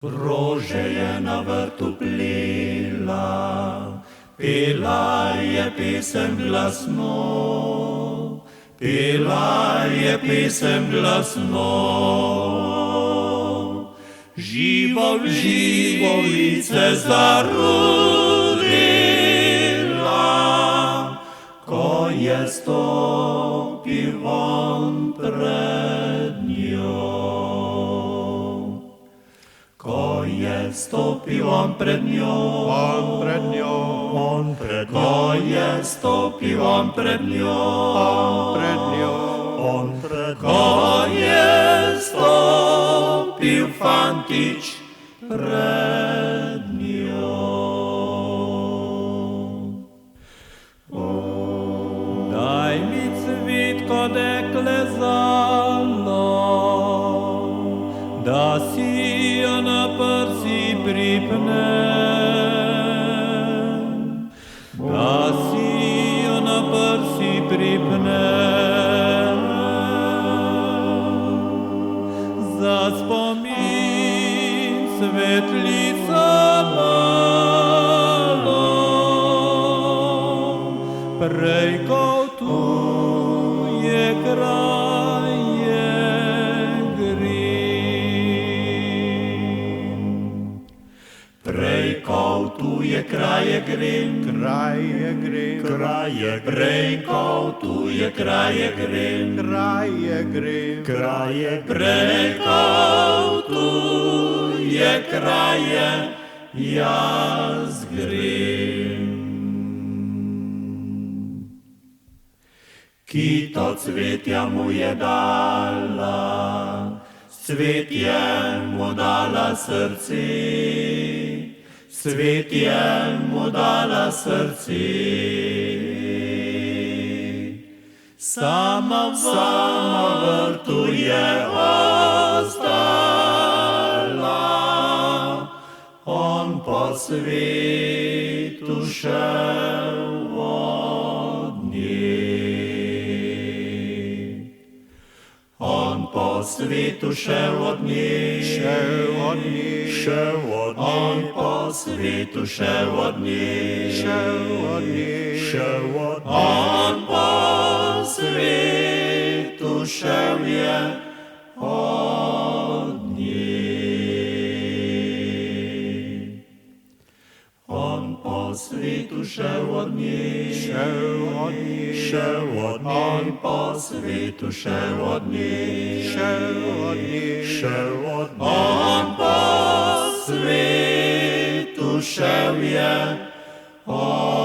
Rože je na vrtu plila, pela je pesem glasno, pela je pesem glasno. Živolice zarudila, ko je stopil on pred njo. Ko je stopil on pred njo, ko je stopil on pred njo, ko je stopil fantič pred njo. Daj mi cvitko, dekle, zalo, da si jo na prsi pripnem, da si jo na prsi pripnem. Za spomin svetlica malo, prej ko tu je kraj je grim. Prej ko tu je kraj je grim, prej ko tu je kraj je grim, prej ko tu je kraj je jaz grim. Kito cvetja mu je dala, s cvetjem mu dala srce, cvetjem mu dala srce. Sama v vrtu je ostala, on po svetu šel od nje. On po svetu šel od nje, on po svetu šel od nje, on po svetu šel je od nje. On po svetu šel od nje, on po svetu šel od nje, on po svetu šel je od nje.